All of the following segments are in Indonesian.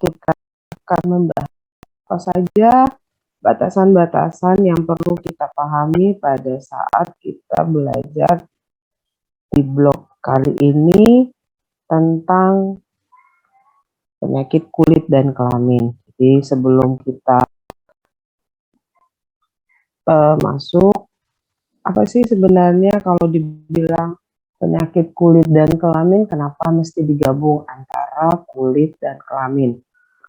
kita akan membahas apa saja batasan-batasan yang perlu kita pahami pada saat kita belajar di blog kali ini tentang penyakit kulit dan kelamin. Jadi sebelum kita masuk, apa sih sebenarnya kalau dibilang penyakit kulit dan kelamin, kenapa mesti digabung antara kulit dan kelamin?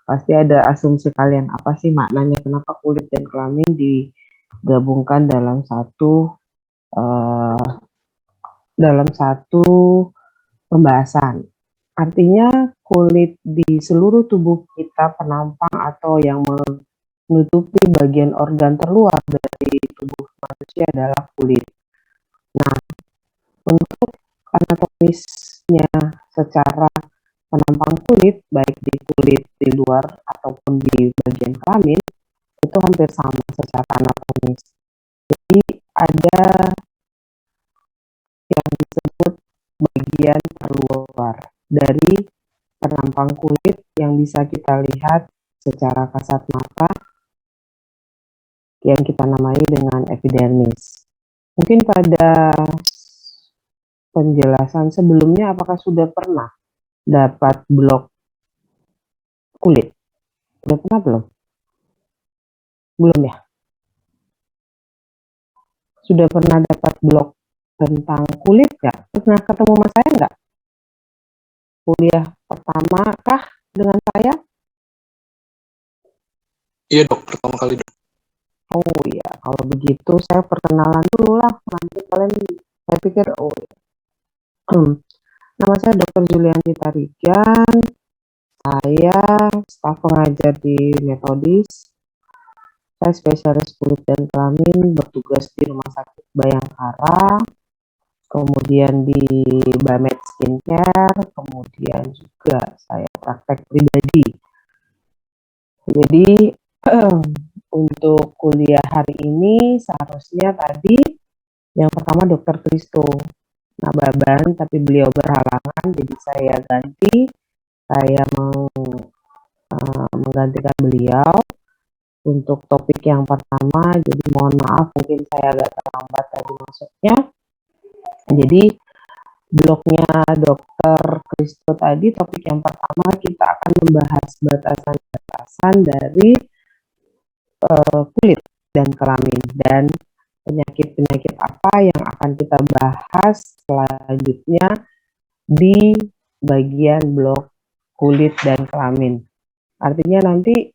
Pasti ada asumsi kalian, apa sih maknanya kenapa kulit dan kelamin digabungkan dalam satu pembahasan. Artinya kulit di seluruh tubuh kita penampang atau yang menutupi bagian organ terluar dari tubuh manusia adalah kulit. Nah, untuk anatomisnya secara penampang kulit, baik di kulit di luar ataupun di bagian kelamin, itu hampir sama secara anatomis. Jadi ada yang disebut bagian terluar dari penampang kulit yang bisa kita lihat secara kasat mata yang kita namai dengan epidermis. Mungkin pada penjelasan sebelumnya, apakah sudah pernah dapat blok kulit? Sudah pernah belum? Belum ya? Sudah pernah dapat blog tentang kulit nggak? Pernah ketemu sama saya nggak? Kuliah pertama kah dengan saya? Iya dok, pertama kali dok. Oh iya, kalau begitu saya perkenalan dulu lah. Nanti kalian, saya pikir, oh iya. Nama saya Dr. Julianti Tarigan. Saya staf pengajar di Metodis. Saya spesialis kulit dan kelamin, bertugas di Rumah Sakit Bayangkara, kemudian di Bamed Skincare, kemudian juga saya praktek pribadi. Jadi untuk kuliah hari ini seharusnya tadi yang pertama Dr. Kristo Nababan, tapi beliau berhalangan, jadi saya ganti. Saya mau menggantikan beliau untuk topik yang pertama. Jadi mohon maaf mungkin saya agak terlambat tadi masuknya. Jadi blognya Dr. Kristo tadi, topik yang pertama kita akan membahas batasan-batasan dari kulit dan kelamin dan penyakit-penyakit apa yang akan kita bahas selanjutnya di bagian blog kulit dan kelamin. Artinya nanti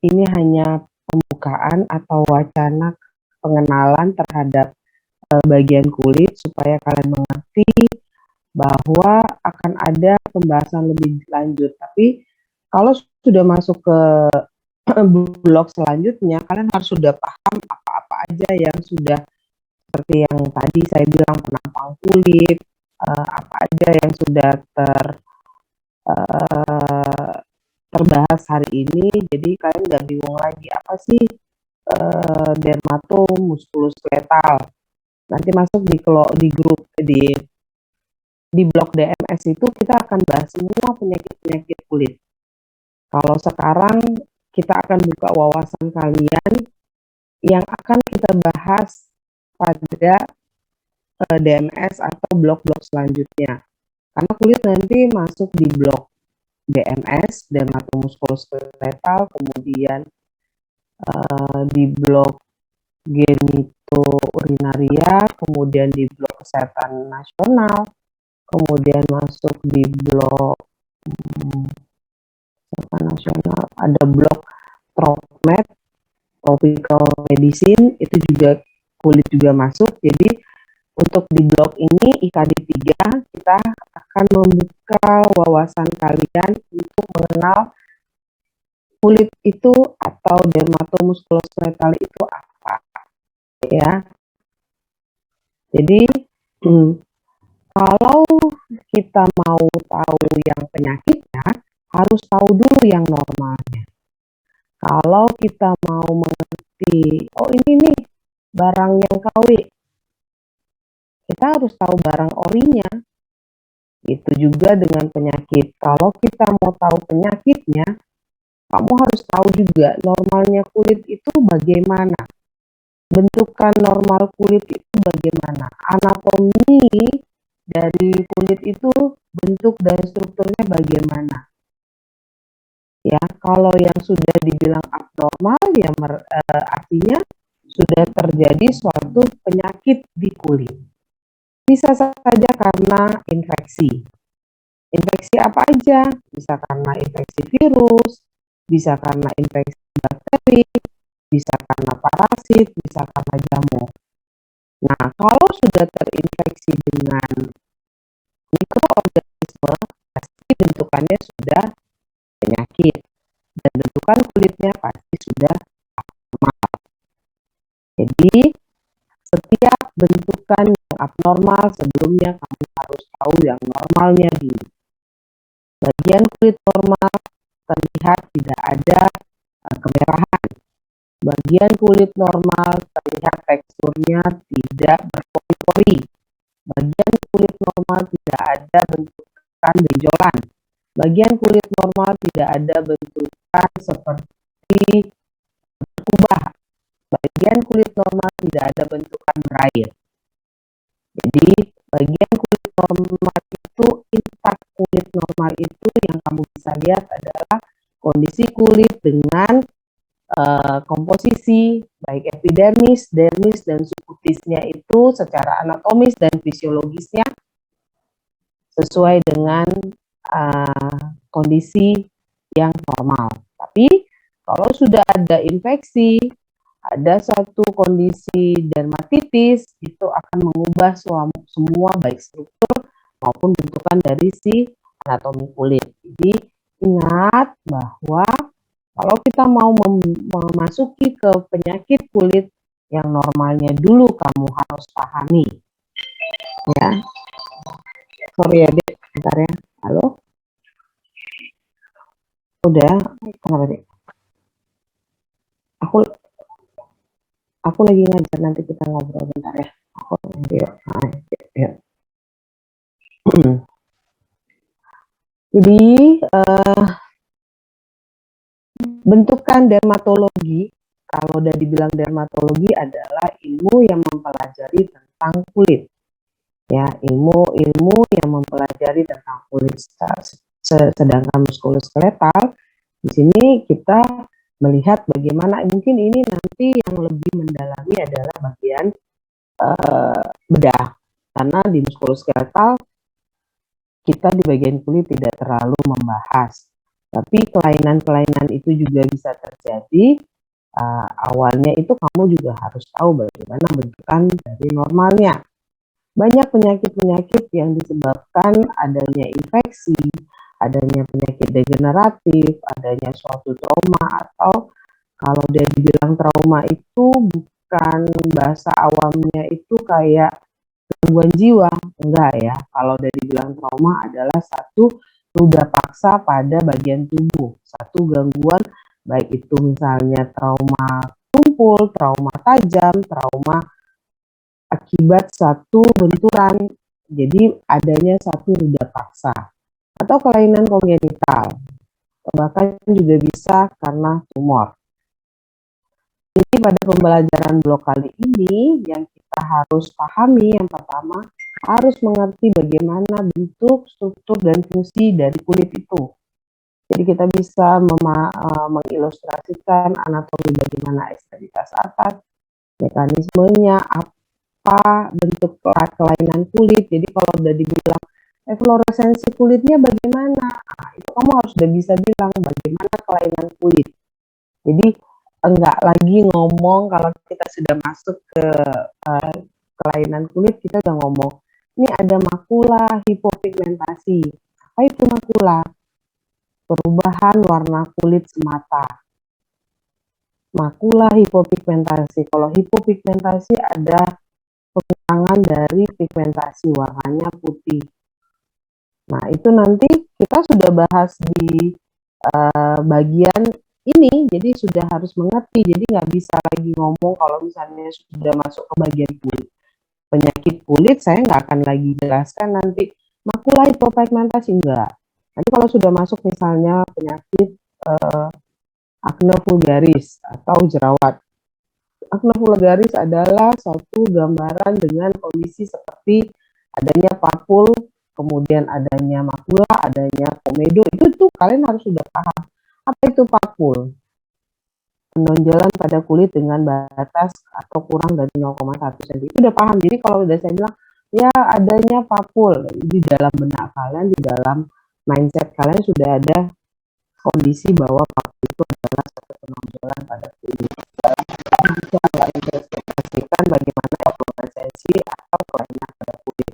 ini hanya pembukaan atau wacana pengenalan terhadap bagian kulit supaya kalian mengerti bahwa akan ada pembahasan lebih lanjut. Tapi kalau sudah masuk ke blog selanjutnya, kalian harus sudah paham apa-apa aja yang sudah, seperti yang tadi saya bilang, penampang kulit, apa aja yang sudah terbahas hari ini. Jadi kalian nggak bingung lagi apa sih dermatom muskuloskeletal. Nanti masuk di grup di blog DMS itu kita akan bahas semua penyakit-penyakit kulit. Kalau sekarang kita akan buka wawasan kalian yang akan kita bahas pada DMS atau blog-blog selanjutnya. Karena kulit nanti masuk di blog DMS, dermatomuskuloskeletal, kemudian di blog genitourinaria, kemudian di blog kesehatan nasional, kemudian masuk di blog kesehatan nasional, ada blog TropMed, tropical medicine, itu juga kulit juga masuk. Jadi untuk di blog ini IKD3 kita akan membuka wawasan kalian untuk mengenal kulit itu atau dermatomuskuloskeletal itu apa ya. Jadi kalau kita mau tahu yang penyakitnya, harus tahu dulu yang normalnya. Kalau kita mau mengerti, oh ini nih barang yang KW, kita harus tahu barang orinya. Itu juga dengan penyakit. Kalau kita mau tahu penyakitnya, kamu harus tahu juga normalnya kulit itu bagaimana. Bentukan normal kulit itu bagaimana. Anatomi dari kulit itu bentuk dan strukturnya bagaimana. Ya, kalau yang sudah dibilang abnormal ya artinya sudah terjadi suatu penyakit di kulit. Bisa saja karena infeksi. Infeksi apa aja? Bisa karena infeksi virus, bisa karena infeksi bakteri, bisa karena parasit, bisa karena jamur. Nah, kalau sudah terinfeksi dengan mikroorganisme, pasti bentukannya sudah penyakit dan bentukan kulitnya pasti sudah abnormal. Jadi, setiap bentukan yang abnormal sebelumnya kamu harus tahu yang normalnya dulu. Bagian kulit normal terlihat tidak ada kemerahan. Bagian kulit normal terlihat teksturnya tidak berpori-pori. Bagian kulit normal tidak ada bentukan benjolan. Bagian kulit normal tidak ada bentukan seperti berubah. Bagian kulit normal tidak ada bentukan berair. Jadi bagian kulit normal itu, intak kulit normal itu yang kamu bisa lihat adalah kondisi kulit dengan komposisi baik epidermis, dermis, dan subkutisnya itu secara anatomis dan fisiologisnya sesuai dengan kondisi yang normal. Tapi kalau sudah ada infeksi, ada satu kondisi dermatitis, itu akan mengubah semua baik struktur maupun bentukan dari si anatomi kulit. Jadi ingat bahwa kalau kita mau memasuki ke penyakit kulit yang normalnya dulu kamu harus pahami. Ya. Sorry ya, Dek. Bentar ya. Halo? Udah? Kenapa, Dek? Aku lagi ngajar, nanti kita ngobrol bentar ya. Yuk. Jadi, bentukan dermatologi, kalau udah dibilang dermatologi adalah ilmu yang mempelajari tentang kulit. Ya, ilmu yang mempelajari tentang kulit. Sedangkan muskuloskeletal, di sini kita melihat bagaimana, mungkin ini nanti yang lebih mendalami adalah bagian bedah. Karena di muskuloskeletal kita di bagian kulit tidak terlalu membahas. Tapi kelainan-kelainan itu juga bisa terjadi. Awalnya itu kamu juga harus tahu bagaimana bentukan dari normalnya. Banyak penyakit-penyakit yang disebabkan adanya infeksi, adanya penyakit degeneratif, adanya suatu trauma, atau kalau dia dibilang trauma itu bukan bahasa awamnya itu kayak gangguan jiwa, enggak ya. Kalau udah dibilang trauma adalah satu ruda paksa pada bagian tubuh, satu gangguan, baik itu misalnya trauma tumpul, trauma tajam, trauma akibat satu benturan, jadi adanya satu ruda paksa, atau kelainan kongenital, bahkan juga bisa karena tumor. Jadi pada pembelajaran blok kali ini yang kita harus pahami, yang pertama harus mengerti bagaimana bentuk, struktur, dan fungsi dari kulit itu. Jadi kita bisa mengilustrasikan anatomi bagaimana ekstremitas atas, mekanismenya, apa bentuk kelainan kulit. Jadi kalau udah dibilang fluoresensi kulitnya bagaimana, itu kamu harus udah bisa bilang bagaimana kelainan kulit. Jadi enggak lagi ngomong kalau kita sudah masuk ke kelainan kulit, kita udah ngomong ini ada makula hipopigmentasi. Apa itu makula? Perubahan warna kulit semata. Makula hipopigmentasi. Kalau hipopigmentasi ada pengurangan dari pigmentasi, warnanya putih. Nah, itu nanti kita sudah bahas di bagian ini, jadi sudah harus mengerti. Jadi nggak bisa lagi ngomong kalau misalnya sudah masuk ke bagian kulit. Penyakit kulit saya nggak akan lagi jelaskan nanti makula hipopigmentasi, enggak. Nanti kalau sudah masuk misalnya penyakit Acne vulgaris atau jerawat. Acne vulgaris adalah suatu gambaran dengan kondisi seperti adanya papul, kemudian adanya makula, adanya komedo. Itu tuh kalian harus sudah paham. Apa itu papul? Penonjolan pada kulit dengan batas atau kurang dari 0,1 cm. Itu udah paham. Jadi kalau udah saya bilang, ya adanya papul, di dalam benak kalian, di dalam mindset kalian sudah ada kondisi bahwa papul itu adalah satu penonjolan pada kulit. Bisa menginterpretasikan bagaimana fluoresensi atau kelainan pada kulit.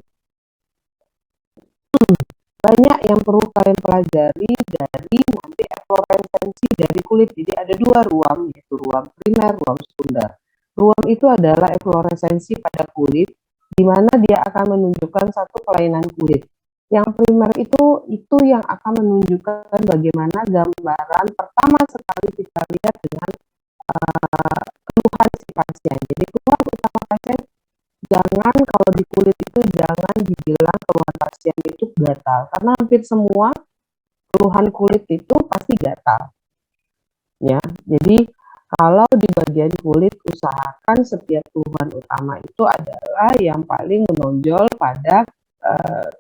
Banyak yang perlu kalian pelajari dari nanti fluoresensi dari kulit. Jadi ada dua ruam, yaitu ruam primer, ruam sekunder. Ruam itu adalah fluoresensi pada kulit, di mana dia akan menunjukkan satu kelainan kulit. Yang primer itu yang akan menunjukkan bagaimana gambaran pertama sekali kita lihat dengan keluhan si pasien. Jadi keluhan utama pasien, jangan kalau di kulit itu jangan dibilang keluhan pasien itu gatal, karena hampir semua keluhan kulit itu pasti gatal. Ya, jadi kalau di bagian kulit usahakan setiap keluhan utama itu adalah yang paling menonjol pada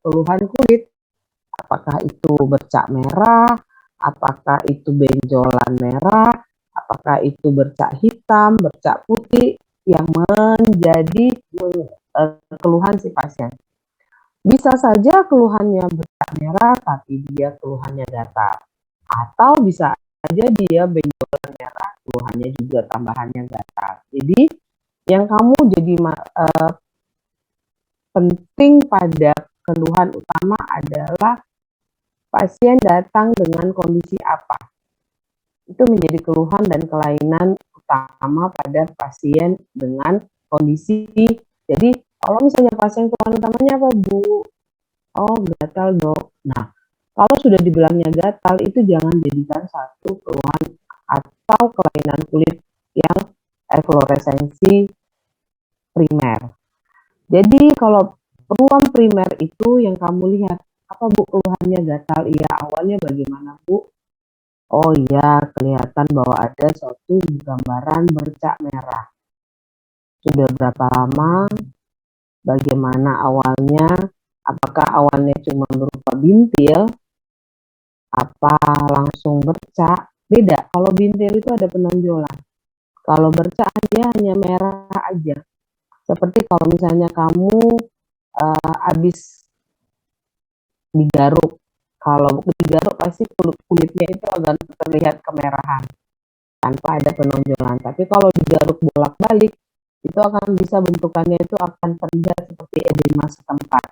keluhan kulit. Apakah itu bercak merah, apakah itu benjolan merah, apakah itu bercak hitam, bercak putih yang menjadi keluhan si pasien. Bisa saja keluhannya bercak merah tapi dia keluhannya gatal, atau bisa saja dia benjolan merah keluhannya juga tambahannya gatal. Jadi yang kamu jadi penting pada keluhan utama adalah pasien datang dengan kondisi apa. Itu menjadi keluhan dan kelainan utama pada pasien dengan kondisi. Jadi kalau misalnya pasien keluhan utamanya apa, Bu? Oh, gatal, Dok. Nah, kalau sudah dibilangnya gatal, itu jangan jadikan satu keluhan atau kelainan kulit yang fluoresensi primer. Jadi kalau ruam primer itu yang kamu lihat, apa Bu keluhannya gatal? Iya, awalnya bagaimana Bu? Oh iya, kelihatan bahwa ada suatu gambaran bercak merah. Sudah berapa lama? Bagaimana awalnya? Apakah awalnya cuma berupa bintil? Apa langsung bercak? Beda, kalau bintil itu ada penonjolan. Kalau bercak dia hanya merah aja. Seperti kalau misalnya kamu habis digaruk. Kalau digaruk pasti kulitnya itu akan terlihat kemerahan tanpa ada penonjolan. Tapi kalau digaruk bolak-balik, itu akan bisa bentukannya itu akan terlihat seperti edema setempat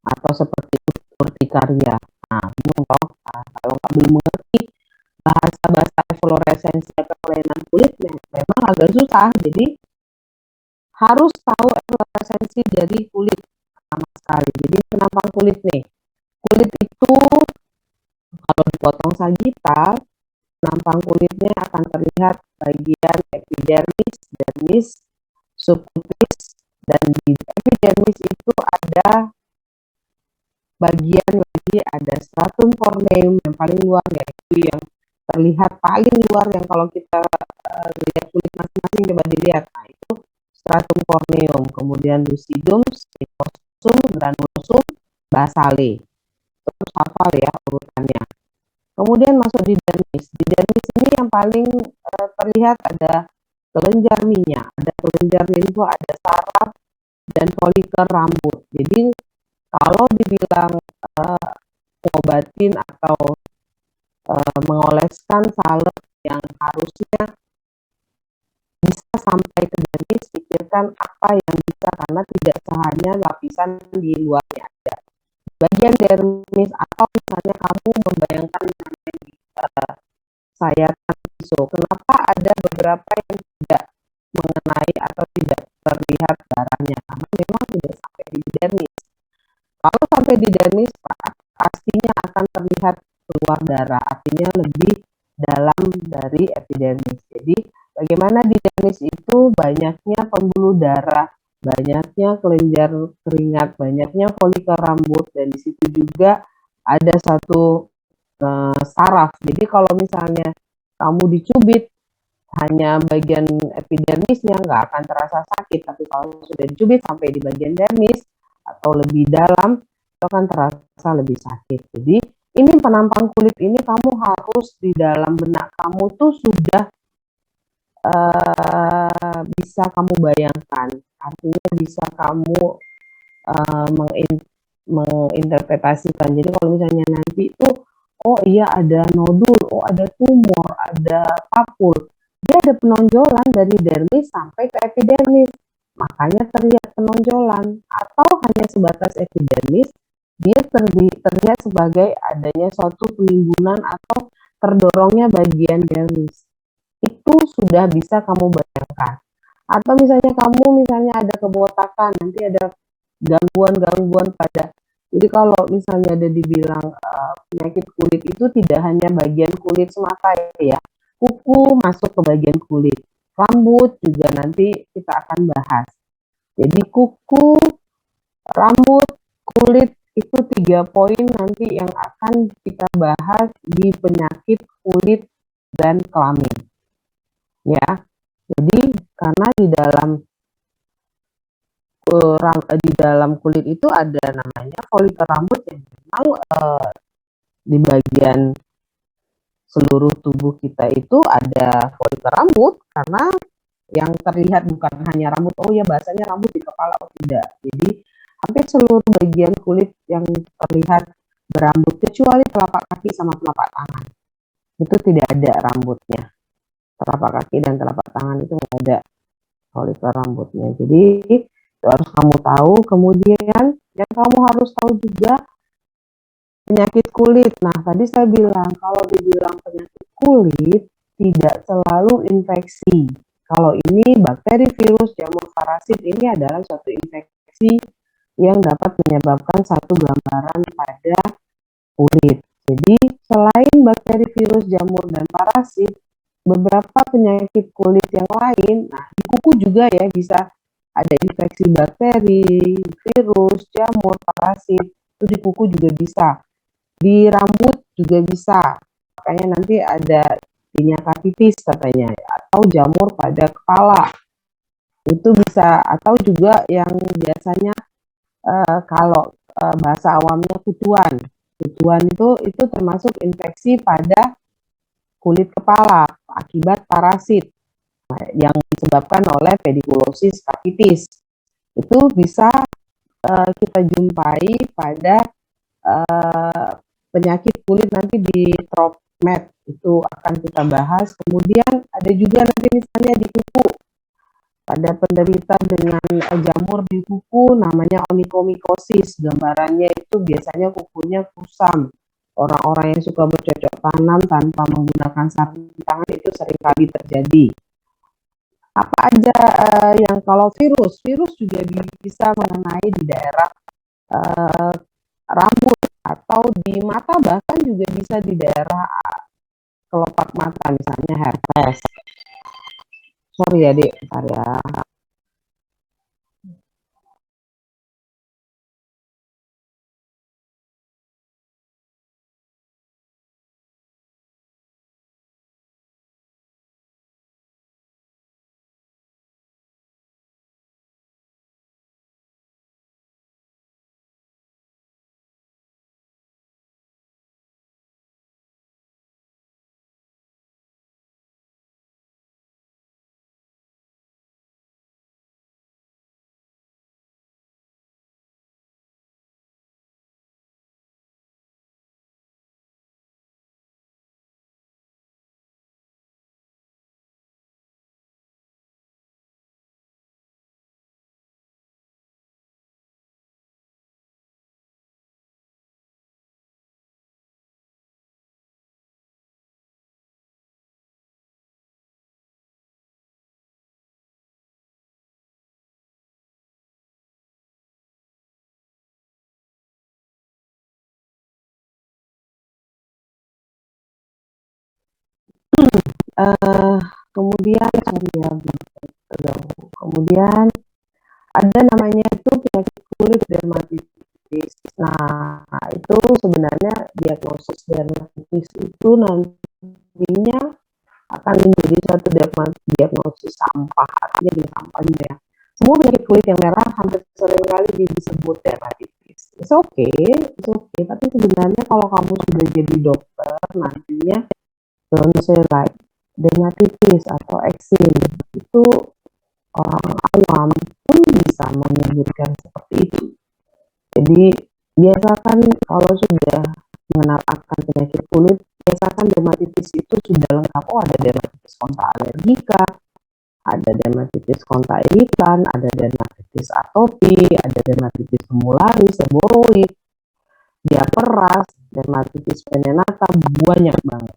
atau seperti urtikaria. Nah, bingung toh? Nah, kalau belum mengerti bahasa-bahasa fluoresensi atau kelainan kulit, memang agak susah. Jadi harus tahu fluoresensi dari kulit sama sekali. Jadi penampang kulit nih. Kulit itu kalau dipotong sagital, penampang kulitnya akan terlihat bagian epidermis, dermis, subkutis, dan di epidermis itu ada bagian lagi ada stratum corneum yang paling luar, yaitu yang terlihat paling luar yang kalau kita lihat kulit masing-masing coba dilihat. Nah, itu stratum corneum, kemudian lucidum, squamosum, granulosum, basale. Terus hafal ya urutannya. Kemudian masuk di dermis. Di dermis ini yang paling terlihat ada kelenjar minyak, ada kelenjar limfo, ada saraf, dan folikel rambut. Jadi kalau dibilang ngobatin atau mengoleskan salep yang harusnya bisa sampai ke dermis, pikirkan apa yang bisa, karena tidak hanya lapisan di luarnya ada. Bagian dermis atau misalnya kamu membayangkan sayatan pisau, kenapa ada beberapa yang tidak mengenai atau tidak terlihat darahnya, karena memang tidak sampai di dermis. Kalau sampai di dermis, pastinya akan terlihat keluar darah, artinya lebih dalam dari epidermis. Jadi bagaimana di dermis itu banyaknya pembuluh darah, banyaknya kelenjar keringat, banyaknya folikel rambut, dan di situ juga ada satu saraf. Jadi kalau misalnya kamu dicubit, hanya bagian epidermisnya nggak akan terasa sakit, tapi kalau sudah dicubit sampai di bagian dermis atau lebih dalam, itu akan terasa lebih sakit. Jadi ini penampang kulit ini kamu harus di dalam benak kamu tuh sudah bisa kamu bayangkan, artinya bisa kamu menginterpretasikan. Jadi kalau misalnya nanti itu, oh iya ada nodul, oh ada tumor, ada papul, dia ada penonjolan dari dermis sampai ke epidermis, makanya terlihat penonjolan. Atau hanya sebatas epidermis, dia terlihat sebagai adanya suatu penimbunan atau terdorongnya bagian dermis. Itu sudah bisa kamu bayangkan. Atau misalnya kamu ada kebotakan, nanti ada gangguan-gangguan pada. Jadi kalau misalnya ada dibilang penyakit kulit itu tidak hanya bagian kulit semata ya, kuku masuk ke bagian kulit, rambut juga nanti kita akan bahas. Jadi kuku, rambut, kulit itu 3 poin nanti yang akan kita bahas di penyakit kulit dan kelamin. Ya, jadi karena di dalam kulit itu ada namanya folikel rambut yang memang di bagian seluruh tubuh kita itu ada folikel rambut, karena yang terlihat bukan hanya rambut, oh ya bahasanya rambut di kepala, oh tidak. Jadi hampir seluruh bagian kulit yang terlihat berambut kecuali telapak kaki sama telapak tangan, itu tidak ada rambutnya. Telapak kaki dan telapak tangan itu nggak ada folikel rambutnya. Jadi itu harus kamu tahu. Kemudian yang kamu harus tahu juga penyakit kulit. Nah, tadi saya bilang kalau dibilang penyakit kulit tidak selalu infeksi. Kalau ini bakteri, virus, jamur, parasit, ini adalah suatu infeksi yang dapat menyebabkan satu gambaran pada kulit. Jadi selain bakteri, virus, jamur, dan parasit, beberapa penyakit kulit yang lain, nah di kuku juga ya bisa ada infeksi bakteri, virus, jamur, parasit, itu di kuku juga bisa. Di rambut juga bisa, makanya nanti ada pinyakatitis katanya, atau jamur pada kepala, itu bisa. Atau juga yang biasanya kalau bahasa awamnya kutuan itu termasuk infeksi pada kulit kepala akibat parasit yang disebabkan oleh pediculosis capitis. Itu bisa kita jumpai pada penyakit kulit nanti di TropMed, itu akan kita bahas. Kemudian ada juga nanti misalnya di kuku, pada penderita dengan jamur di kuku namanya onychomycosis, gambarannya itu biasanya kukunya kusam. Orang-orang yang suka bercocok tanam tanpa menggunakan sarung tangan itu seringkali terjadi. Apa aja yang kalau virus juga bisa mengenai di daerah rambut atau di mata, bahkan juga bisa di daerah kelopak mata, misalnya herpes. Sorry ya Dek, bentar ya. Kemudian ada namanya itu penyakit kulit dermatitis. Nah, itu sebenarnya diagnosis dermatitis itu nantinya akan menjadi suatu diagnosis sampah. Artinya gini, sampahnya ya. Semua penyakit kulit yang merah hampir seringkali disebut dermatitis. It's okay. Tapi sebenarnya kalau kamu sudah jadi dokter, nantinya don't say like dermatitis atau eczema. Itu orang awam pun bisa menyebutkan seperti itu. Jadi biasakan kalau sudah mengenal akan penyakit kulit, biasakan dermatitis itu sudah lengkap. Oh, ada dermatitis kontak alergika, ada dermatitis kontak iritan, ada dermatitis atopi, ada dermatitis fumularis, seboroid, diaperas, dermatitis venenata, banyak banget.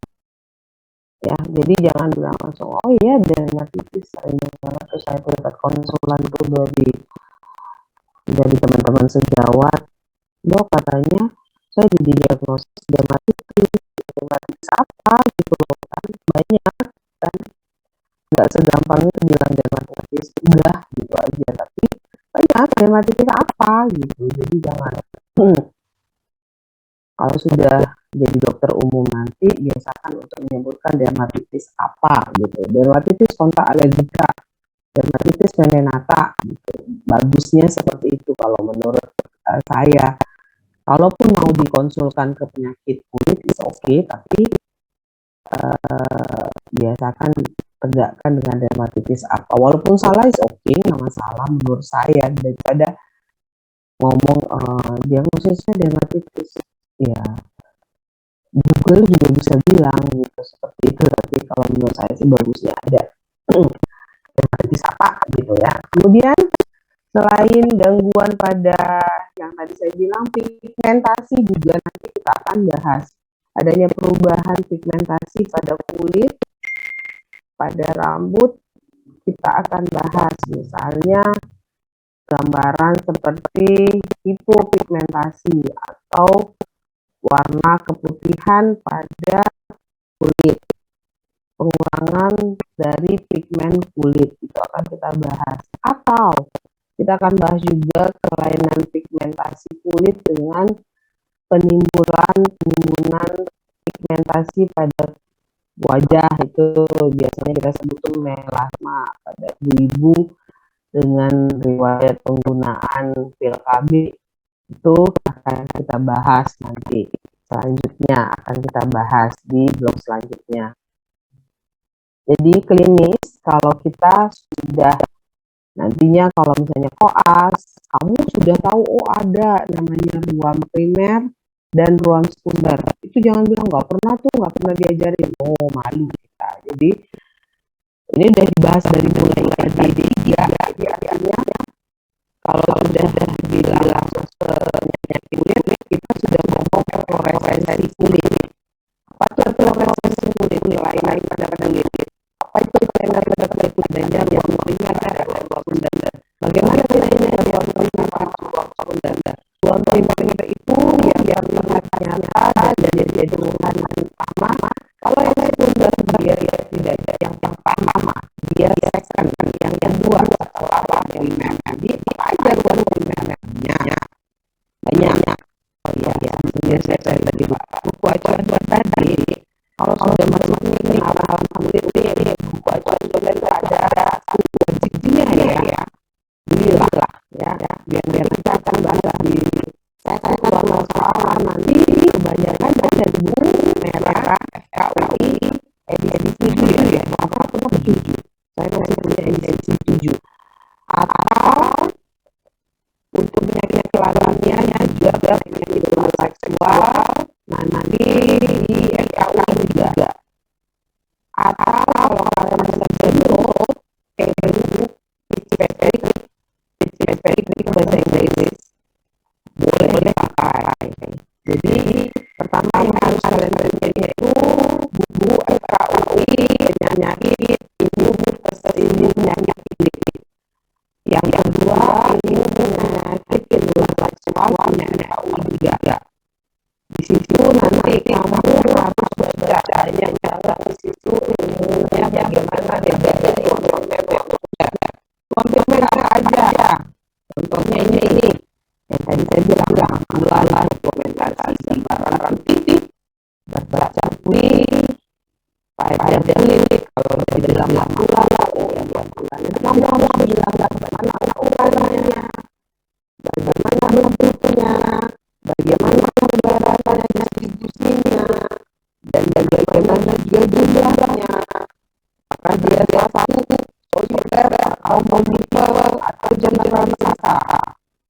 Ya, jadi jangan bilang langsung, oh iya dermatitis, sering banget. Terus saya dapat konsulan itu dari teman-teman sejawat, dok katanya saya didiagnosis dermatitis apa gitu loh kan, banyak kan, nggak segampang itu bilang dermatitis udah gitu aja, tapi banyak dermatitis apa gitu. Jadi jangan kalau sudah jadi dokter umum nanti biasakan untuk menyebutkan dermatitis apa gitu, dermatitis kontak alergika, dermatitis venenata gitu. Bagusnya seperti itu kalau menurut saya. Kalaupun mau dikonsulkan ke penyakit kulit is okay, tapi biasakan tegakkan dengan dermatitis apa. Walaupun salah is okay, nggak masalah menurut saya, daripada ngomong diagnosisnya dermatitis. Ya, Google juga bisa bilang gitu seperti itu, tapi kalau menurut saya sih bagusnya ada dermatitis apa gitu ya. Kemudian selain gangguan pada yang tadi saya bilang, pigmentasi juga nanti kita akan bahas. Adanya perubahan pigmentasi pada kulit, pada rambut, kita akan bahas. Misalnya gambaran seperti hipopigmentasi atau warna keputihan pada kulit, pengurangan dari pigmen kulit, itu akan kita bahas. Atau kita akan bahas juga kelainan pigmentasi kulit dengan penimbunan pigmentasi pada wajah, itu biasanya kita sebut melasma pada ibu-ibu dengan riwayat penggunaan pil KB. Itu akan kita bahas nanti, selanjutnya akan kita bahas di blog selanjutnya. Jadi klinis, kalau kita sudah nantinya, kalau misalnya koas, kamu sudah tahu oh ada namanya ruam primer dan ruam sekunder. Itu jangan bilang nggak pernah diajarin. Oh, malu kita. Jadi ini udah dibahas dari mulai tadi ya. Jadi artinya kalau sudah dibilang penyakit kulit, kita sudah ngomong fluoressensi kulit. Apa itu fluoressensi kulit? Lain pada kulit. Apa itu kelainan pada kulit? Adanya ruam primer dan ruam sekunder. Bagaimana bedanya ruam primer dan ruam sekunder? Ruam primer itu yang terlihat nyata dan jadi turunan utama. Kalau yang sekunder dia tidak ada yang pertama, dia second, yang kedua setelah ruam primer. Jadi apa aja ruam primernya? Banyak. Oh iya, sebenarnya saya tadi buku acuan buat tadi. Kalau sudah masuk ini alam kulit ini, buku acuan sudah ada wajibnya ya. Belilah ya. Biar nanti akan bahas di saya kalau soal nanti kebanyakan dari buku merah FKUI edisi 7 ya. Apa punya 7? Saya masih punya edisi 7. Atau untuk penyakit kelaminnya juga penyakit seksual, nanti di FKUI juga. Atau kalau kalian masih belum, spesifik bahasa Inggris boleh pakai. Jadi pertama yang harus kalian pelajari itu buku FKUI penyakit ilmu penyakit kulit. Yang kedua ilmu penyakit kedua seksual FKUI juga. Di situ nanti kamu harus belajar banyak cara. Di situ ilmunya bagaimana bedanya ruam primer apa aja. Contohnya ini yang tadi saya bilang, ulalah dokumentasi gambaran titik, baca kulit, pada kulit, kamu harus bilang bagaimana ukurannya, bagaimana bentuknya, bagaimana pembahasannya, distribusinya, dan bagaimana juga jumlahnya, apakah dia satu, solider, atau multiple, atau general massa,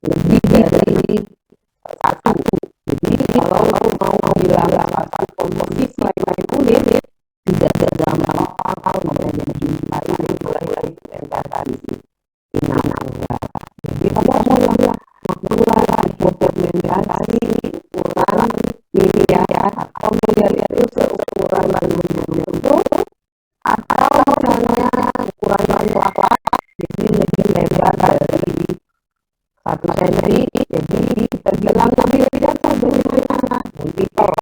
lebih dari satu. Jadi kalau mau bilang satu komposisi lain kulit, tidak ada gampang namanya jumlah ini mulai implementasi inang. Jadi kamu bilang makulah implementasi ukuran miliar atau miliar itu seukuran bangunnya itu, atau misalnya ukuran apa, jadi lebih lebar dari 1 cm, jadi kita bilang miliar bagaimana multiple.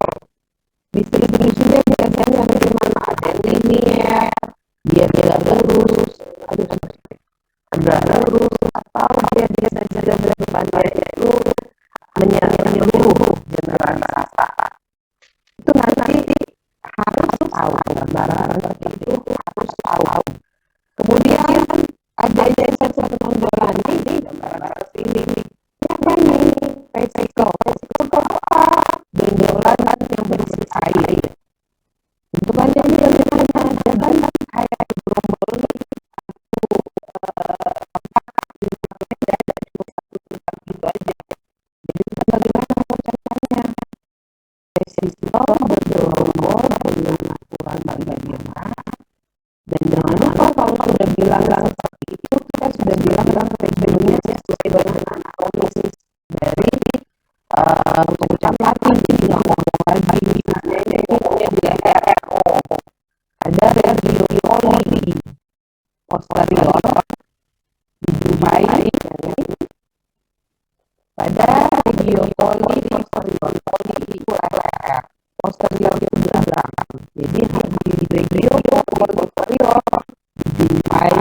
Distribusinya biasanya bagaimana, ada linear, dia tidak lurus, tegak lurus, atau dia biasa saja bentuknya itu menyeluruh generalisasi. Itu nanti harus tahu gambaran seperti itu, harus tahu. Kemudian ada yang satu penonjolan ini gambaran seperti ini. Yang ini resiko apa? Benjolan yang berisi air. Bentukannya ini bagaimana? Jangan kayak gerombol ini gitu aja. Jadi bagaimana caranya? Resiko bergerombol dengan ukuran bagaimana? Dan jangan lupa kalau sudah bilang seperti itu, kita sudah bilang regionnya sesuai dengan analisis dari ucapan jadi nggak mau lagi misalnya ini dia RO, ada regio poli posterior dijumpai pada regio poli posterior, poli itu leher, posterior itu belakang. Jadi di regio poli posterior dijumpai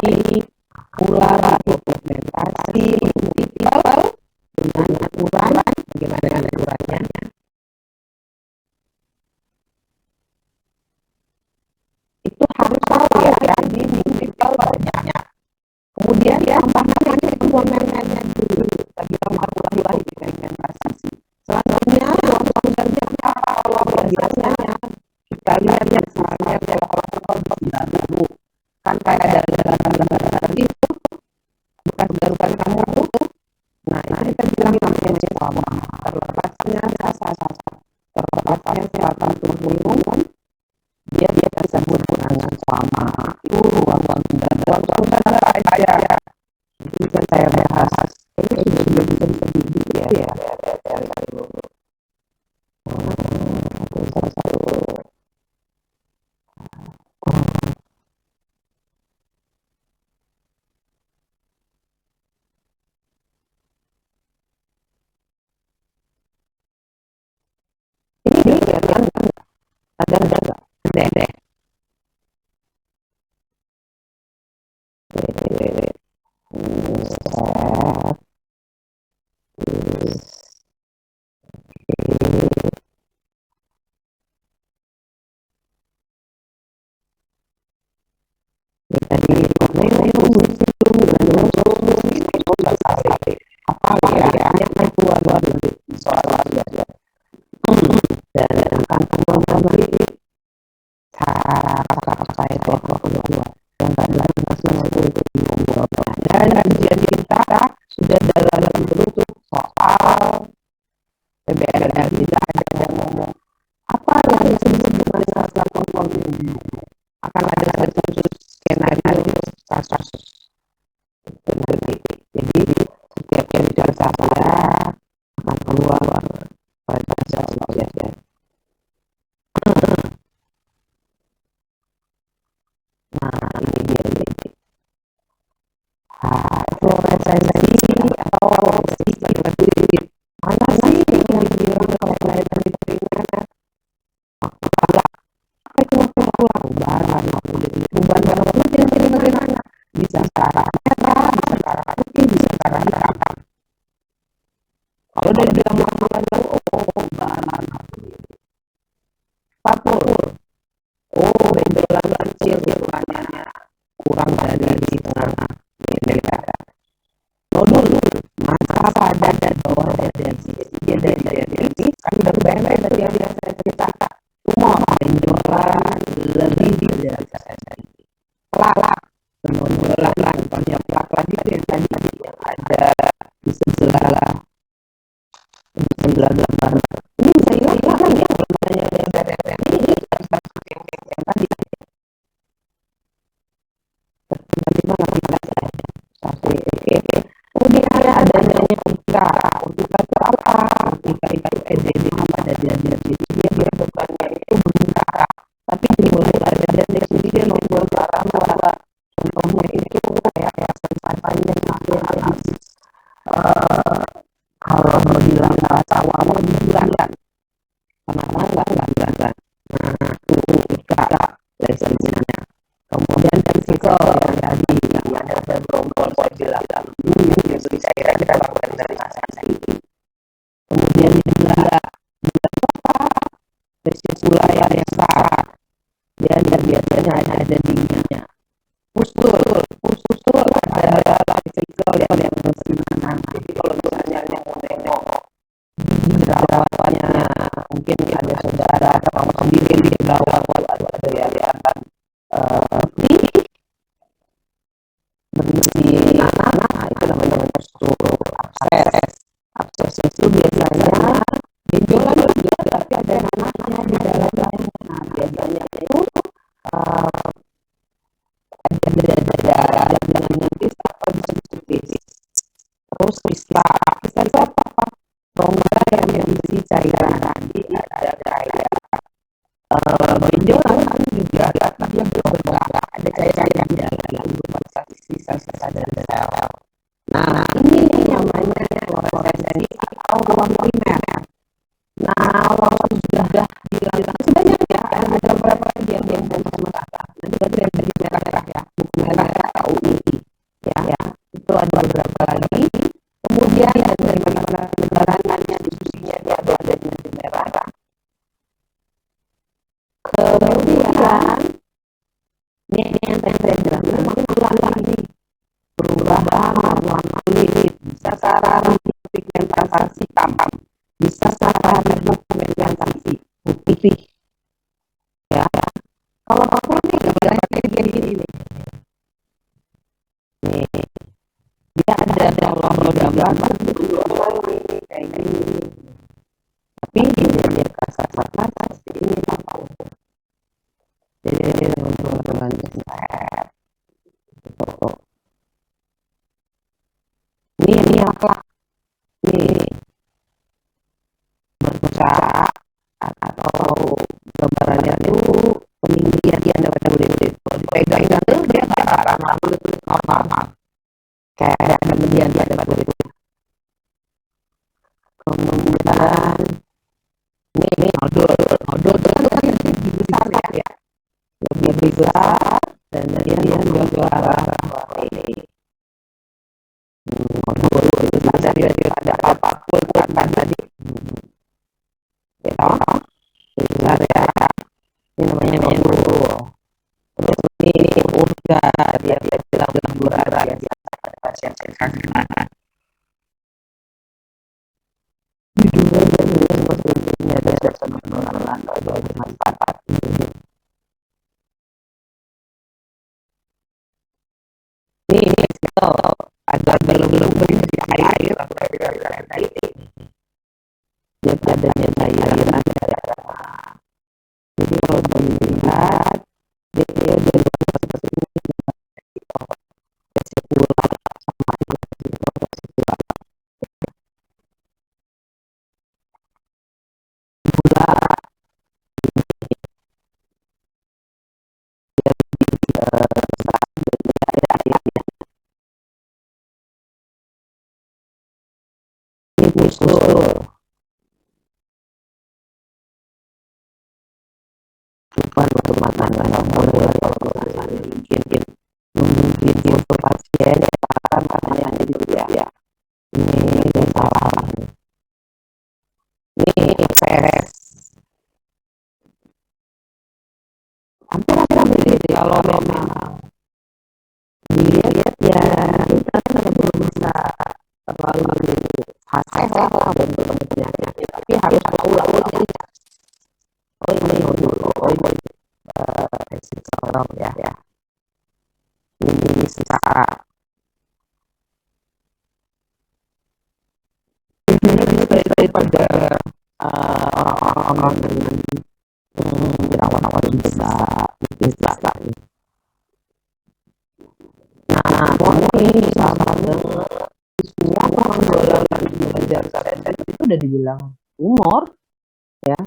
ular pigmentasi multiple dengan ukuran bagaimana ukurannya. Itu harus tahu ya, jadi multiple banyak. Kemudian tambahkan komponennya dulu bagi tambah pigmentasi. Selanjutnya komponennya apa? Kalau biasanya kita lihat yang misalnya kalau dulu kan kayak dari gambar itu bekas garukan kamu tuh. Nah itu kita bilang namanya sama terlepasnya terlepasnya selatan turun, dia tersebut dengan sama itu ruang udara aja. Itu bisa saya bahas. Ini sudah bisa dididik ya. Dari dulu. Satu. Ini kelihatan ada enggak? Ada. Tadi apa ya? Yang keluar dari soal aja. Dan akan kembali cara itu akan keluar. Yang adalah itu dan kajian kita sudah dalam bentuk soal PBRL, tidak ada yang ngomong apa yang disebut dengan masalah komponen. Akan ada satu skenario kasus. Jadi setiap kali saya akan keluar pada soal ya. Nah ini dia ini. Fluoresensi atau resistisi mana sih yang dibilang fluoresensi primernya? Apa itu kurang bahan warna kulit jadi bagaimana? Bisa secara merah, bisa secara putih, bisa secara hitam. Kalau dari bilang bahan papur, benjolan kecil ukurannya kurang dari setengah contohnya plak lagi tuh yang tadi yang ada di sebelah gambar. Ini bisa hilang ya kalau misalnya yang ini yang tadi. Bagaimana kita oke. Kemudian adanya Utika. Utika itu apa? Utika itu EDD pada dia bukannya itu berusaha, tapi dimulai ada definisi membuat barang bahwa contohnya itu kayak sampahnya kalau bilang bahasa awal bulan karena nggak bulan. Nah itu Utika levelnya. Kemudian fisikal yang tadi yang ada gelombang saya bilang yang saya kira bagian dari asasi. Kemudian juga vesicula yang besar dan biasanya ada dinginnya. Pustul adalah fisikal yang bersinar. Jadi kalau misalnya yang mau nengok jerawatnya mungkin ada saudara atau sendiri di jerawat atau ada yang berisi anak itu namanya postur abses itu biasanya benjolan juga tapi ada nanahnya di dalamnya. Nah biasanya itu ada nanti apa disebut terus bisa apa rongga yang berisi cairan nanti ada kayak benjolan kan juga dia bergerak ada cairan di dalam sisa dan sel. Nah ini namanya fluoresensi atau ruang primer. Nah kalau sudah dilakukan sebanyak ya ada beberapa bagian yang merah. Nanti bagian dari merah ya, buku merah UI ya. Itu ada beberapa lagi. Kemudian dari penekanan diskusinya dia ada di merah. Kemudian ini yang tadi saya bilang memang ulang ini perubahan warna kulit bisa secara pigmentasi hitam, bisa secara pigmentasi putih ya. Kalau aku ini gambarnya kayak gini nih, dia ada kalau gambar kayak gini, tapi dia kasar seperti ini apa? Jadi teman-teman foto ini apa? Ini berbusa atau gambarannya itu peninggian daripada kulit. Kalau dipegang tuh dia nggak arah kulit normal, kayak kemudian daripada kulit. Kemudian ini nodul kan lebih besar ya, lebih besar dan dia juga ini nodul itu ada apapun kan tadi ya besar ya, ini namanya nodul. Terus ini urga dia bilang urga ya pada pasien kanker. Diduga dari sebetulnya ada penularan atau manfaat ini agar belum berisi air atau tadi dia adanya cairan. Jadi kalau dilihat dia dari seperti ini musuh bukan untuk makanan yang boleh mungkin foto pasien akan katanya itu ya ini salah ini stres hampir begitu kalau memang dilihat ya kita kan belum bisa terlalu hasil lah bentuk penyakit tapi harus tahu jadi ini dulu ini ya ini sisa bisa. Nah, ini sama dengan semua penjualan di jasa itu udah dibilang humor, ya.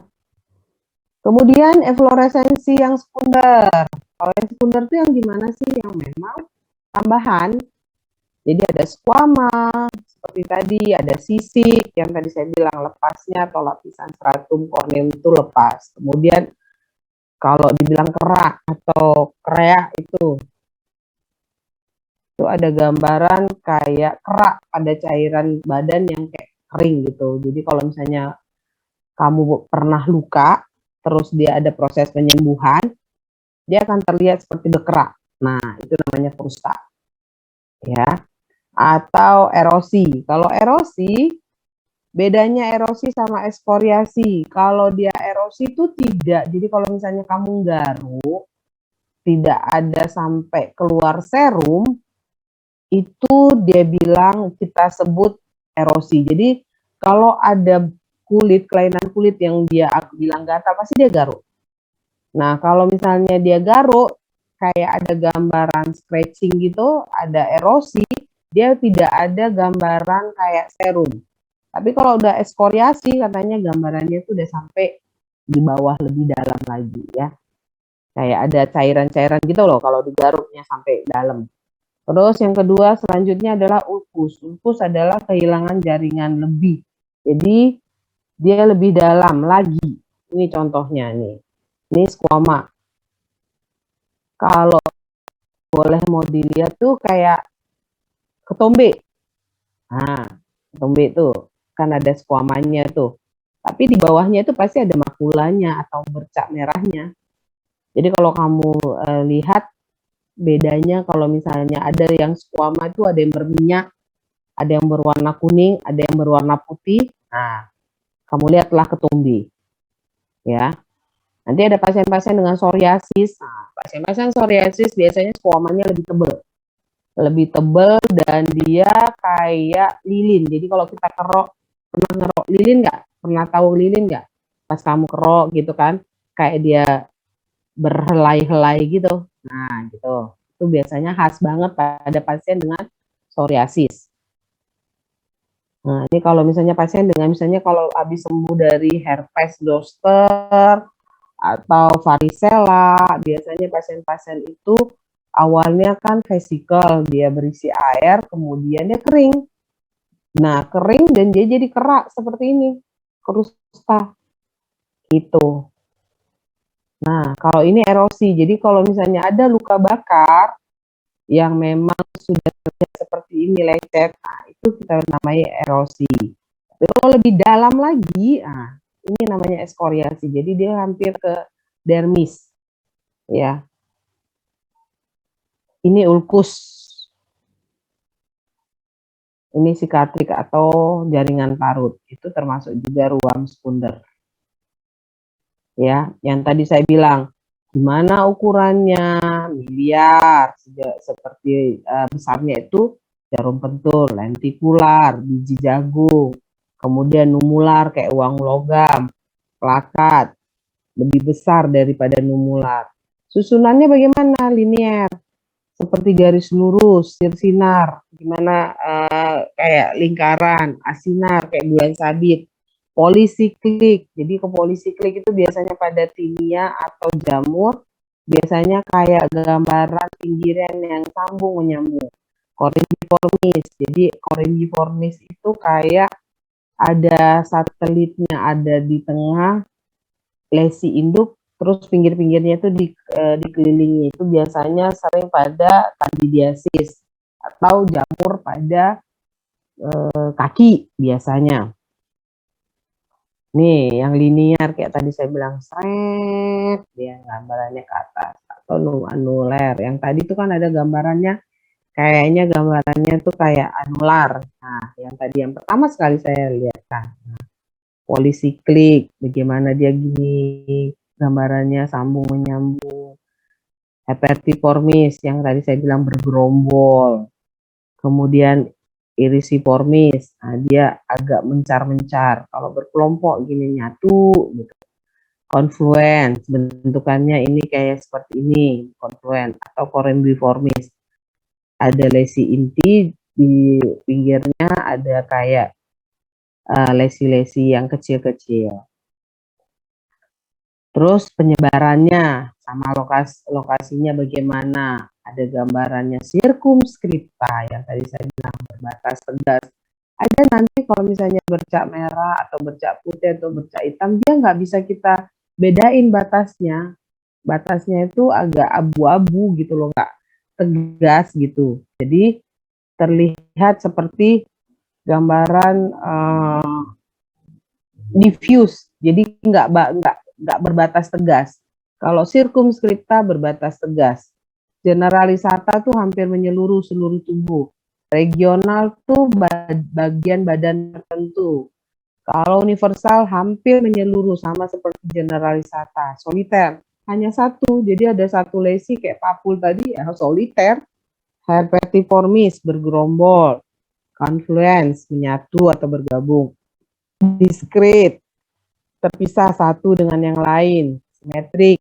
Kemudian efloresensi yang sekunder. Kalau yang sekunder itu yang gimana sih? Yang memang tambahan. Jadi ada squama, seperti tadi, ada sisik, yang tadi saya bilang lepasnya atau lapisan stratum corneum itu lepas. Kemudian kalau dibilang kerak atau kreak itu ada gambaran kayak kerak pada cairan badan yang kayak kering gitu. Jadi kalau misalnya kamu pernah luka, terus dia ada proses penyembuhan, dia akan terlihat seperti berkerak. Nah, itu namanya krusta. Ya. Atau erosi. Kalau erosi, bedanya erosi sama ekskoriasi. Kalau dia erosi itu tidak. Jadi kalau misalnya kamu garuk, tidak ada sampai keluar serum, itu dia bilang kita sebut erosi. Jadi kalau ada kulit, kelainan kulit yang dia aku bilang gatal, pasti dia garuk. Nah, kalau misalnya dia garuk, kayak ada gambaran scratching gitu, ada erosi, dia tidak ada gambaran kayak serum. Tapi kalau udah ekskoriasi, katanya gambarannya itu udah sampai di bawah lebih dalam lagi ya. Kayak ada cairan-cairan gitu loh kalau digaruknya sampai dalam. Terus yang kedua selanjutnya adalah ulkus. Ulkus adalah kehilangan jaringan lebih. Jadi dia lebih dalam lagi. Ini contohnya nih. Ini squama. Kalau boleh mau dilihat tuh kayak ketombe. Nah, ketombe itu kan ada squamanya tuh. Tapi di bawahnya itu pasti ada makulanya atau bercak merahnya. Jadi kalau kamu lihat bedanya kalau misalnya ada yang squama itu ada yang berminyak, ada yang berwarna kuning, ada yang berwarna putih. Nah, kamu lihatlah ketombe. Ya. Nanti ada pasien-pasien dengan psoriasis. Nah, pasien-pasien psoriasis biasanya squamanya lebih tebal. Lebih tebal dan dia kayak lilin. Jadi kalau kita kerok, pernah ngerok lilin nggak? Pernah tahu lilin nggak? Pas kamu kerok gitu kan, kayak dia berhelai-helai gitu. Nah, gitu. Itu biasanya khas banget pada pasien dengan psoriasis. Nah, ini kalau misalnya pasien dengan misalnya kalau habis sembuh dari herpes zoster atau varicella, biasanya pasien-pasien itu awalnya kan vesikel, dia berisi air, kemudian dia kering. Nah, kering dan dia jadi kerak seperti ini, krusta. Gitu. Nah, kalau ini erosi. Jadi kalau misalnya ada luka bakar yang memang sudah seperti ini lecet, nah, itu kita namanya erosi. Tapi kalau lebih dalam lagi, nah, ini namanya ekskoriasi. Jadi dia hampir ke dermis, ya. Ini ulkus. Ini sikatrik atau jaringan parut. Itu termasuk juga ruam sekunder. Ya, yang tadi saya bilang, gimana ukurannya? Miliar, seperti besarnya itu jarum pentul, lentikular, biji jagung, kemudian numular kayak uang logam, plakat, lebih besar daripada numular. Susunannya bagaimana? Linier, seperti garis lurus, sirsinar, gimana kayak lingkaran, asinar kayak bulan sabit, polisiklik. Jadi ke polisiklik itu biasanya pada tinia atau jamur, biasanya kayak gambaran pinggiran yang sambung menyambung. Koringiformis. Jadi koringiformis itu kayak ada satelitnya ada di tengah lesi induk, terus pinggir-pinggirnya itu dikelilingi. Itu biasanya sering pada kandidiasis atau jamur pada kaki biasanya. Nih, yang linier kayak tadi saya bilang, seret, dia gambarannya ke atas. Atau anuler. Yang tadi itu kan ada gambarannya, kayaknya gambarannya tuh kayak anular. Nah, yang tadi yang pertama sekali saya lihat kan. Polisiklik, bagaimana dia gini, gambarannya sambung menyambung. Hepertiformis, yang tadi saya bilang bergerombol. Kemudian irisiformis, nah dia agak mencar-mencar. Kalau berkelompok gini nyatu gitu. confluence, bentukannya ini kayak seperti ini, confluence atau corembiformis. Ada lesi inti, di pinggirnya ada kayak lesi-lesi yang kecil-kecil. Terus penyebarannya sama lokasinya bagaimana? Ada gambarannya sirkumskripta yang tadi saya bilang berbatas tegas. Ada nanti kalau misalnya bercak merah atau bercak putih atau bercak hitam, dia nggak bisa kita bedain batasnya. Batasnya itu agak abu-abu gitu loh, nggak tegas gitu. Jadi terlihat seperti gambaran diffuse, jadi nggak berbatas tegas. Kalau sirkumskripta berbatas tegas. Generalisata tuh hampir menyeluruh seluruh tubuh. Regional tuh bagian badan tertentu. Kalau universal hampir menyeluruh sama seperti generalisata. Soliter hanya satu, jadi ada satu lesi kayak papul tadi ya, soliter. Herpetiformis bergerombol. Confluence menyatu atau bergabung. Discrete terpisah satu dengan yang lain. Simetrik.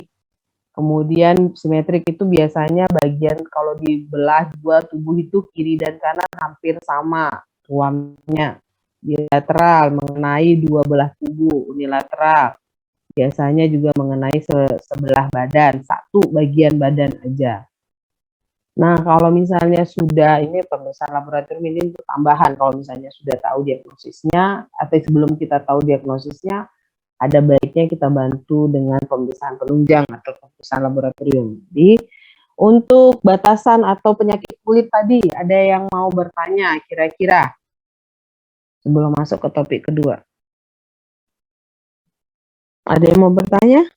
Kemudian simetrik itu biasanya bagian kalau dibelah dua tubuh itu kiri dan kanan hampir sama ruamnya. Bilateral mengenai dua belah tubuh. Unilateral biasanya juga mengenai sebelah badan, satu bagian badan aja. Nah, kalau misalnya sudah, ini pemeriksaan laboratorium ini untuk tambahan, kalau misalnya sudah tahu diagnosisnya, atau sebelum kita tahu diagnosisnya, ada baiknya kita bantu dengan pemeriksaan penunjang atau pemeriksaan laboratorium. Jadi, untuk batasan atau penyakit kulit tadi, ada yang mau bertanya kira-kira sebelum masuk ke topik kedua? Ada yang mau bertanya?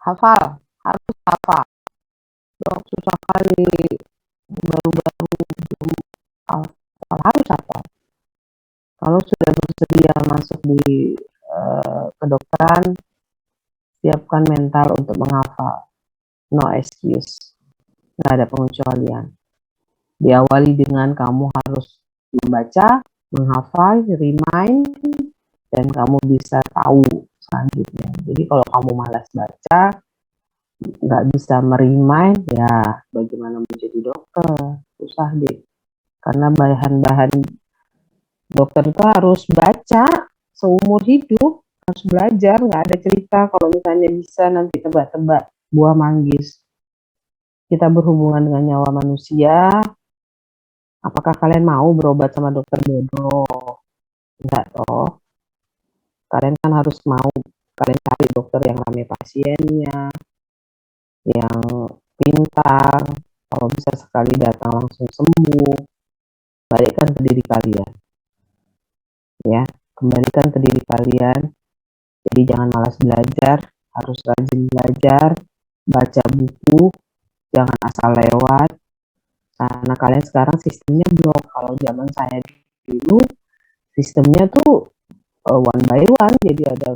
Hafal, harus hafal. Dok, susah kali, baru-baru belum hafal, harus hafal. Kalau sudah bersedia masuk di kedokteran, siapkan mental untuk menghafal. No excuse, nggak ada pengecualian. Diawali dengan kamu harus membaca, menghafal, remind, dan kamu bisa tahu selanjutnya. Jadi kalau kamu malas baca, nggak bisa merimain, ya bagaimana menjadi dokter? Susah deh. Karena bahan-bahan dokter itu harus baca seumur hidup, harus belajar, nggak ada cerita kalau misalnya bisa nanti tebak-tebak buah manggis. Kita berhubungan dengan nyawa manusia, apakah kalian mau berobat sama dokter bodoh? Enggak toh. Kalian kan harus mau, kalian cari dokter yang ramai pasiennya, yang pintar, kalau bisa sekali datang langsung sembuh. Balikkan ke diri kalian. Ya, kembalikan ke diri kalian. Jadi jangan malas belajar, harus rajin belajar, baca buku, jangan asal lewat. Karena kalian sekarang sistemnya blok. Kalau zaman saya dulu, sistemnya tuh one by one, jadi ada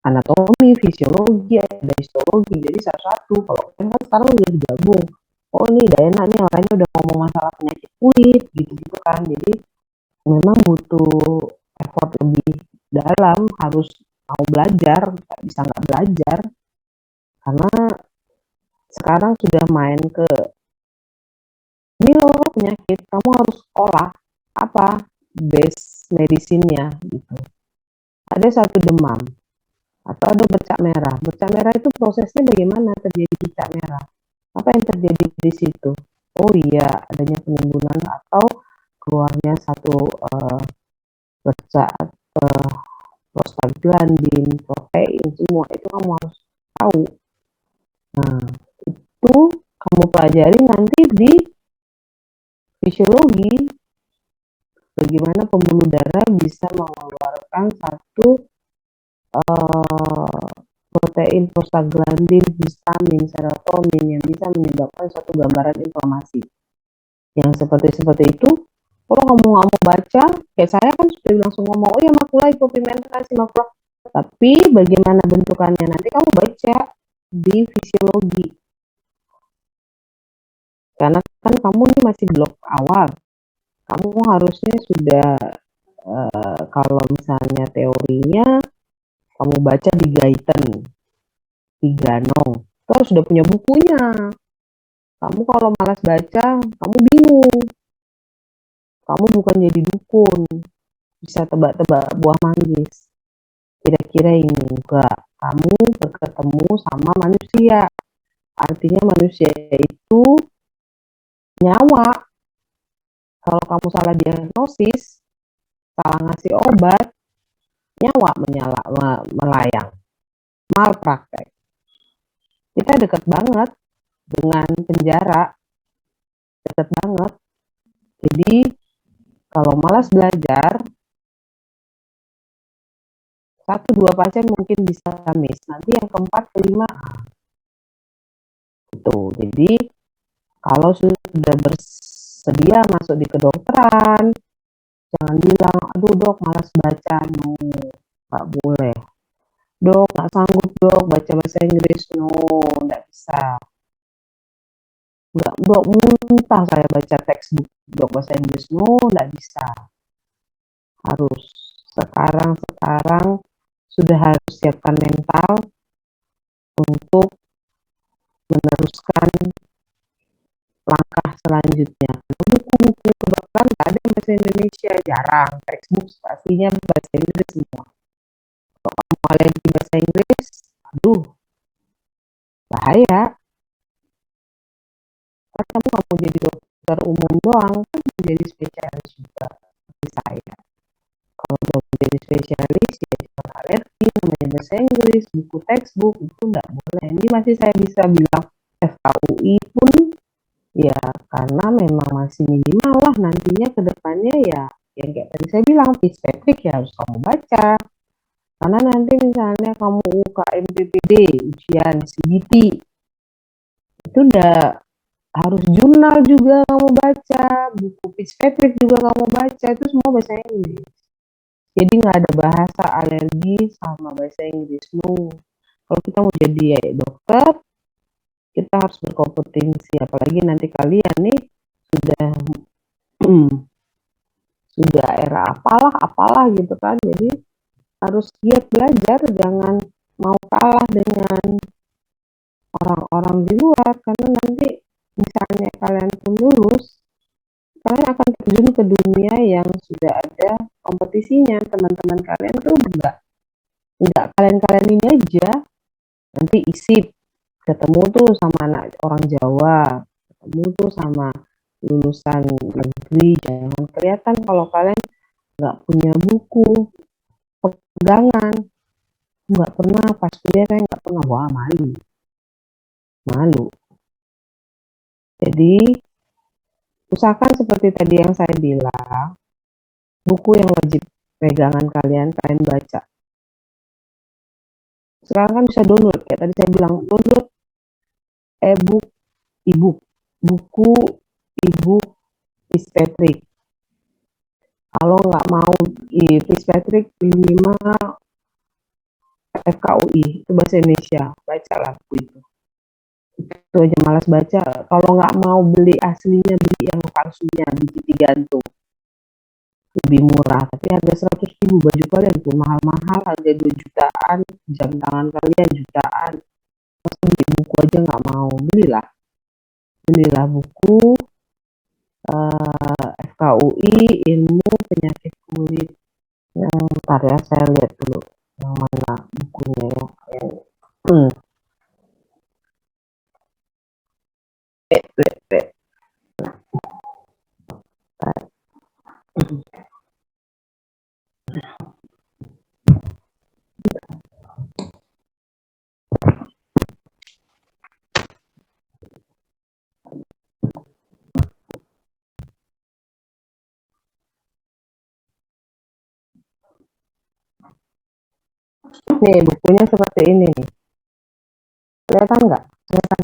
anatomi, fisiologi, ada histologi, jadi satu-satu. Kalau kan sekarang udah digabung. Oh ini udah enak nih, orangnya udah ngomong masalah penyakit kulit, gitu-gitu kan. Jadi memang butuh effort lebih dalam, harus mau belajar, nggak bisa nggak belajar. Karena sekarang sudah main ke, ini loh penyakit, kamu harus olah apa base medisinnya gitu. Ada satu demam atau ada bercak merah. Bercak merah itu prosesnya bagaimana terjadi bercak merah? Apa yang terjadi di situ? Oh iya, adanya penimbunan atau keluarnya satu bercak prostaglandin, protein, semua itu kamu harus tahu. Nah, itu kamu pelajari nanti di fisiologi, bagaimana pembuluh darah bisa mengeluarkan satu protein prostaglandin, histamin, serotonin yang bisa menyebabkan suatu gambaran informasi. Yang seperti itu, kalau kamu nggak mau baca, kayak saya kan sudah langsung ngomong, oh ya makula hipopigmentasi, makula. Tapi bagaimana bentukannya nanti kamu baca di fisiologi. Karena kan kamu ini masih blok awal. kamu harusnya sudah kalau misalnya teorinya kamu baca di Gaiten, di Ganong, itu harus sudah punya bukunya. Kamu kalau malas baca, kamu bingung. Kamu bukan jadi dukun, bisa tebak-tebak buah manggis. Kira-kira ini enggak. Kamu bertemu sama manusia. Artinya manusia itu nyawa. Kalau kamu salah diagnosis, salah ngasih obat, nyawa melayang, malpraktek. Kita dekat banget dengan penjara, dekat banget. Jadi kalau malas belajar, 1-2 pasien mungkin bisa miss. Nanti yang keempat, kelima, gitu. Jadi kalau sudah bersedia masuk di kedokteran, jangan bilang, aduh dok malas baca, no, nggak boleh. Dok nggak sanggup dok baca bahasa Inggris, no, nggak bisa. Nggak, dok muntah saya baca textbook dok bahasa Inggris, no, nggak bisa. Harus sekarang sudah harus siapkan mental untuk meneruskan langkah selanjutnya. Buku-buku kedokteran nggak ada bahasa Indonesia, jarang. Textbook pastinya bahasa Inggris semua. Kalau kamu alergi bahasa Inggris, aduh, bahaya. Kan kamu nggak mau jadi dokter umum doang, kan menjadi spesialis juga seperti saya. Kalau udah menjadi spesialis, ya jangan alergi, namanya bahasa Inggris, buku textbook, itu nggak boleh. Ini masih saya bisa bilang FKUI pun, ya karena memang masih minimal lah nantinya ke depannya ya, yang kayak tadi saya bilang, Fitzpatrick ya harus kamu baca. Karena nanti misalnya kamu UKM PPD, ujian CBT, itu udah harus jurnal juga kamu baca, buku Fitzpatrick juga kamu baca, itu semua bahasa Inggris. Jadi nggak ada bahasa alergi sama bahasa Inggris. No. Kalau kita mau jadi dokter, kita harus berkompetensi. Apalagi nanti kalian nih sudah sudah era apalah gitu kan. Jadi harus giat belajar, jangan mau kalah dengan orang-orang di luar, karena nanti misalnya kalian pun lulus, kalian akan terjun ke dunia yang sudah ada kompetisinya. Teman-teman kalian tuh enggak kalian ini aja, nanti isip ketemu tuh sama anak orang Jawa, ketemu tuh sama lulusan negeri, jangan kelihatan kalau kalian nggak punya buku pegangan. Nggak pernah, pas kuliah saya nggak pernah, wah malu. Jadi usahakan seperti tadi yang saya bilang, buku yang wajib pegangan kalian baca. Sekarang kan bisa download, kayak tadi saya bilang, download buku ebook Fitzpatrick. Kalau nggak mau Fitzpatrick, minimal FKUI, itu bahasa Indonesia, bacalah buku itu. Itu aja malas baca. Kalau nggak mau beli aslinya, beli yang palsunya, biji gantung. Lebih murah, tapi harga 100.000, baju kalian pun mahal-mahal, harga 2 jutaan, jam tangan kalian jutaan. Masa beli buku aja nggak mau, belilah buku FKUI, ilmu penyakit kulit. Ntar ya, saya lihat dulu yang mana bukunya ya. Nih bukunya seperti ini nih. Kelihatan nggak? Kelihatan.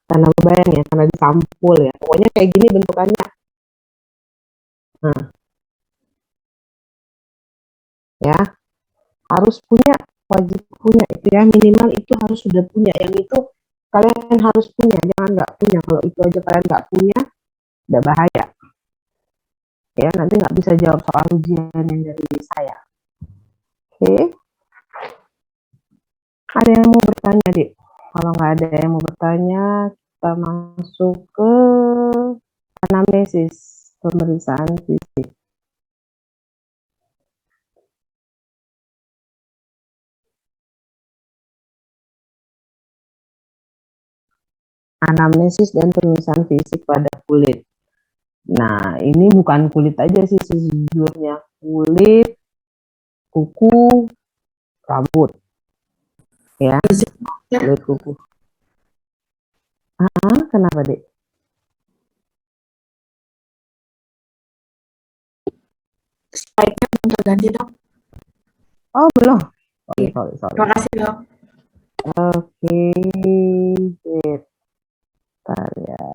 Karena bayang ya, karena disampul ya. Pokoknya kayak gini bentukannya. Nah, ya harus punya wajib punya itu ya, minimal itu harus sudah punya, yang itu kalian harus punya, jangan nggak punya. Kalau itu aja kalian nggak punya, udah bahaya ya, nanti nggak bisa jawab soal ujian yang dari saya. Oke, ada yang mau bertanya, Dik? Kalau nggak ada yang mau bertanya, kita masuk ke anamnesis, pemeriksaan fisik. Anamnesis dan pemeriksaan fisik pada kulit. Nah, ini bukan kulit aja sih sejujurnya, kulit, kuku, rambut, ya, kulit kuku. Kenapa, Dek? Slide-nya belum terganti, Dok. Oh, belum. Iya. Sorry. Terima kasih, Dok. Oke, bentar ya.